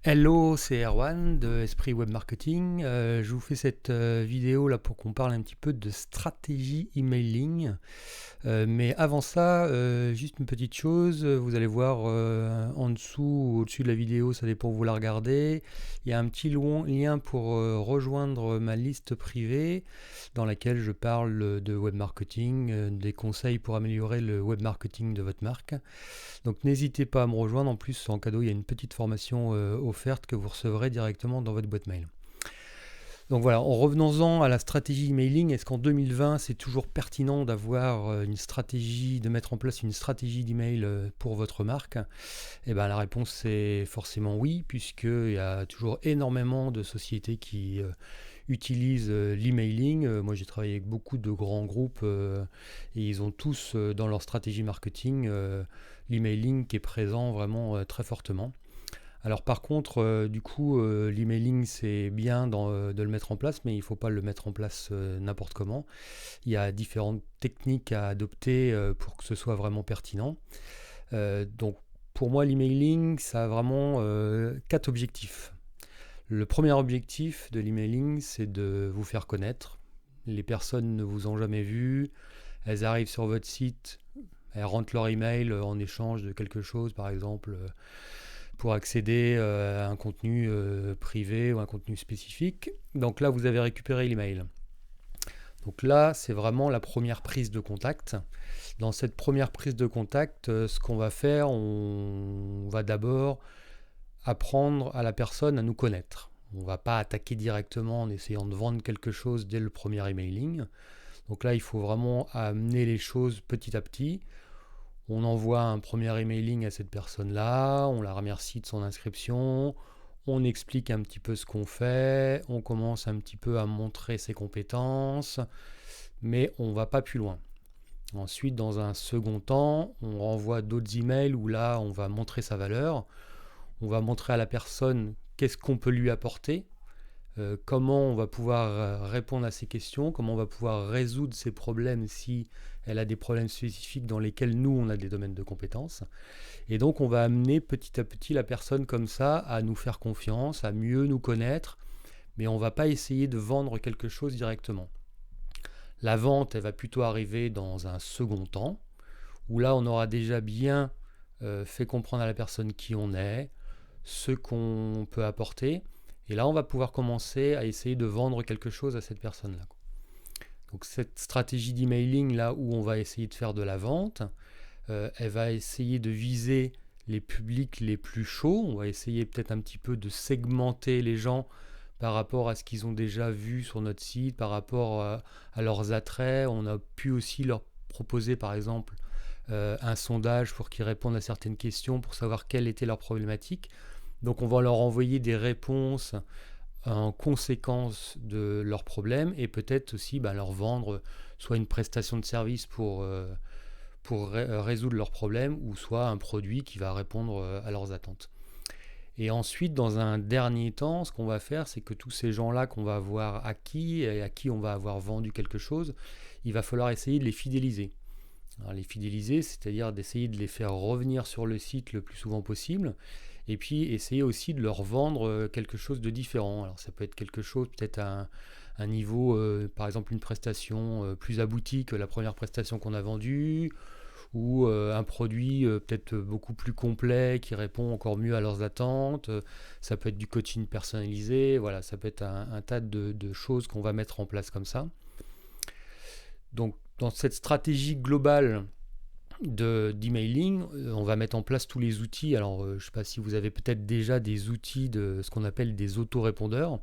Hello, c'est Erwan de Esprit Web Marketing. Je vous fais cette vidéo là pour qu'on parle un petit peu de stratégie emailing. Mais avant ça, juste une petite chose, vous allez voir en dessous ou au-dessus de la vidéo, ça dépend où vous la regardez. Il y a un petit lien pour rejoindre ma liste privée dans laquelle je parle de web marketing, des conseils pour améliorer le web marketing de votre marque. Donc n'hésitez pas à me rejoindre. En plus, en cadeau, il y a une petite formation offerte que vous recevrez directement dans votre boîte mail. Donc voilà, en revenons-en à la stratégie emailing, est-ce qu'en 2020, c'est toujours pertinent d'avoir une stratégie, de mettre en place une stratégie d'email pour votre marque? Eh bien, la réponse c'est forcément oui, puisqu'il y a toujours énormément de sociétés qui utilisent l'emailing. Moi, j'ai travaillé avec beaucoup de grands groupes et ils ont tous dans leur stratégie marketing l'emailing qui est présent vraiment très fortement. Alors par contre, du coup, l'emailing, c'est bien de le mettre en place, mais il ne faut pas le mettre en place n'importe comment. Il y a différentes techniques à adopter pour que ce soit vraiment pertinent. Donc pour moi, l'emailing, ça a vraiment 4 objectifs. Le premier objectif de l'emailing, c'est de vous faire connaître. Les personnes ne vous ont jamais vu, elles arrivent sur votre site, elles rentrent leur email en échange de quelque chose, par exemple pour accéder à un contenu privé ou un contenu spécifique. Donc là, vous avez récupéré l'email. Donc là, c'est vraiment la première prise de contact. Dans cette première prise de contact, ce qu'on va faire, on va d'abord apprendre à la personne à nous connaître. On ne va pas attaquer directement en essayant de vendre quelque chose dès le premier emailing. Donc là, il faut vraiment amener les choses petit à petit. On envoie un premier emailing à cette personne-là, on la remercie de son inscription, on explique un petit peu ce qu'on fait, on commence un petit peu à montrer ses compétences, mais on ne va pas plus loin. Ensuite, dans un second temps, on renvoie d'autres emails où là, on va montrer sa valeur, on va montrer à la personne qu'est-ce qu'on peut lui apporter, comment on va pouvoir répondre à ses questions, comment on va pouvoir résoudre ses problèmes si elle a des problèmes spécifiques dans lesquels nous, on a des domaines de compétences. Et donc, on va amener petit à petit la personne comme ça à nous faire confiance, à mieux nous connaître, mais on ne va pas essayer de vendre quelque chose directement. La vente, elle va plutôt arriver dans un second temps, où là, on aura déjà bien fait comprendre à la personne qui on est, ce qu'on peut apporter, et là, on va pouvoir commencer à essayer de vendre quelque chose à cette personne-là. Donc cette stratégie d'emailing, là où on va essayer de faire de la vente, elle va essayer de viser les publics les plus chauds. On va essayer peut-être un petit peu de segmenter les gens par rapport à ce qu'ils ont déjà vu sur notre site, par rapport à leurs attraits. On a pu aussi leur proposer, par exemple, un sondage pour qu'ils répondent à certaines questions, pour savoir quelle était leur problématique. Donc on va leur envoyer des réponses en conséquence de leurs problèmes et peut-être aussi leur vendre soit une prestation de service pour résoudre leurs problèmes ou soit un produit qui va répondre à leurs attentes. Et ensuite, dans un dernier temps, ce qu'on va faire, c'est que tous ces gens-là qu'on va avoir acquis et à qui on va avoir vendu quelque chose, il va falloir essayer de les fidéliser. Alors, les fidéliser, c'est-à-dire d'essayer de les faire revenir sur le site le plus souvent possible et puis essayer aussi de leur vendre quelque chose de différent. Alors ça peut être quelque chose peut-être à un niveau, par exemple une prestation plus aboutie que la première prestation qu'on a vendue, ou un produit peut-être beaucoup plus complet qui répond encore mieux à leurs attentes. Ça peut être du coaching personnalisé, voilà, ça peut être un tas de choses qu'on va mettre en place comme ça. Donc dans cette stratégie globale d'emailing, on va mettre en place tous les outils. Alors, je ne sais pas si vous avez peut-être déjà des outils de ce qu'on appelle des autorépondeurs.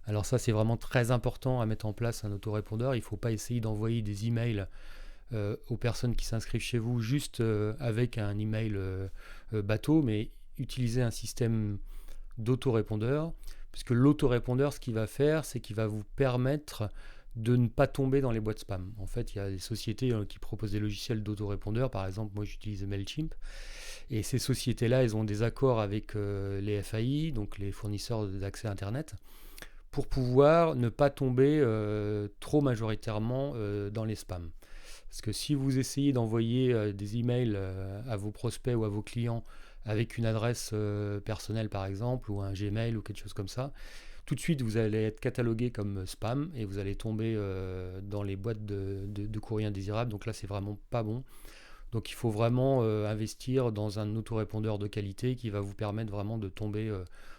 Alors ça, c'est vraiment très important à mettre en place un autorépondeur. Il ne faut pas essayer d'envoyer des emails aux personnes qui s'inscrivent chez vous juste avec un email bateau, mais utiliser un système d'autorépondeur, puisque l'autorépondeur, ce qu'il va faire, c'est qu'il va vous permettre de ne pas tomber dans les boîtes spam. En fait, il y a des sociétés qui proposent des logiciels d'autorépondeur. Par exemple, moi, j'utilise Mailchimp. Et ces sociétés-là, elles ont des accords avec les FAI, donc les fournisseurs d'accès Internet, pour pouvoir ne pas tomber trop majoritairement dans les spams. Parce que si vous essayez d'envoyer des emails à vos prospects ou à vos clients avec une adresse personnelle par exemple, ou un Gmail ou quelque chose comme ça, tout de suite vous allez être catalogué comme spam et vous allez tomber dans les boîtes de courrier indésirables. Donc là, c'est vraiment pas bon. Donc il faut vraiment investir dans un autorépondeur de qualité qui va vous permettre vraiment de tomber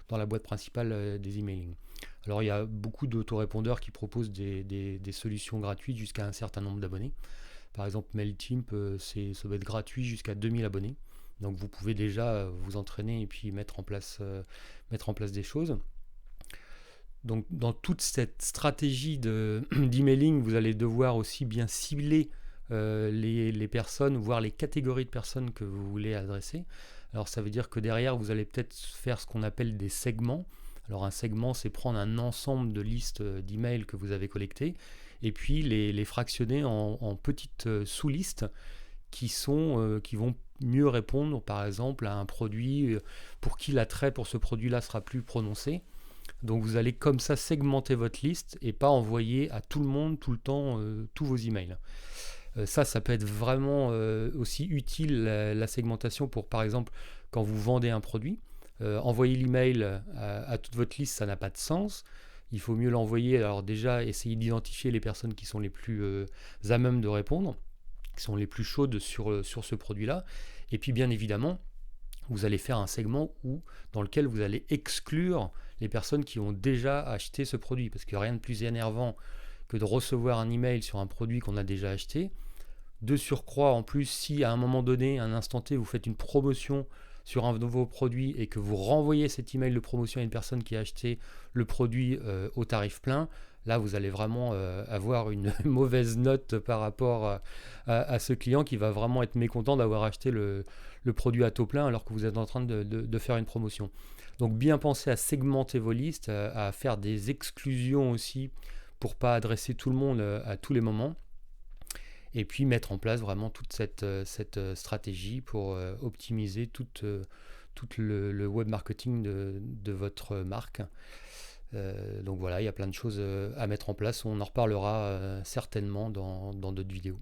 dans la boîte principale des emailing. Alors il y a beaucoup d'autorépondeurs qui proposent des solutions gratuites jusqu'à un certain nombre d'abonnés. Par exemple, MailChimp, ça doit être gratuit jusqu'à 2000 abonnés. Donc vous pouvez déjà vous entraîner et puis mettre en place des choses. Donc dans toute cette stratégie d'emailing, vous allez devoir aussi bien cibler les personnes, voire les catégories de personnes que vous voulez adresser. Alors ça veut dire que derrière, vous allez peut-être faire ce qu'on appelle des segments. Alors un segment, c'est prendre un ensemble de listes d'emails que vous avez collectées et puis les fractionner en petites sous-listes qui vont mieux répondre, par exemple, à un produit pour qui l'attrait pour ce produit-là sera plus prononcé. Donc vous allez comme ça segmenter votre liste et pas envoyer à tout le monde tout le temps tous vos emails. Ça peut être vraiment aussi utile la segmentation pour, par exemple, quand vous vendez un produit. Envoyer l'email à toute votre liste, ça n'a pas de sens. Il faut mieux l'envoyer. Alors déjà, essayez d'identifier les personnes qui sont les plus à même de répondre, qui sont les plus chaudes sur ce produit-là. Et puis bien évidemment, vous allez faire un segment dans lequel vous allez exclure les personnes qui ont déjà acheté ce produit. Parce qu'il n'y a rien de plus énervant que de recevoir un email sur un produit qu'on a déjà acheté. De surcroît, en plus, si à un moment donné, à un instant T, vous faites une promotion sur un nouveau produit et que vous renvoyez cet email de promotion à une personne qui a acheté le produit au tarif plein, là vous allez vraiment avoir une mauvaise note par rapport à ce client qui va vraiment être mécontent d'avoir acheté le produit à taux plein alors que vous êtes en train de faire une promotion. Donc bien penser à segmenter vos listes, à faire des exclusions aussi pour pas adresser tout le monde à tous les moments. Et puis mettre en place vraiment toute cette stratégie pour optimiser tout le web marketing de votre marque. Donc voilà, il y a plein de choses à mettre en place. On en reparlera certainement dans d'autres vidéos.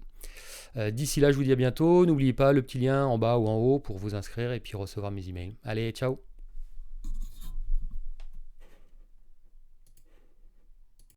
D'ici là, je vous dis à bientôt. N'oubliez pas le petit lien en bas ou en haut pour vous inscrire et puis recevoir mes emails. Allez, ciao!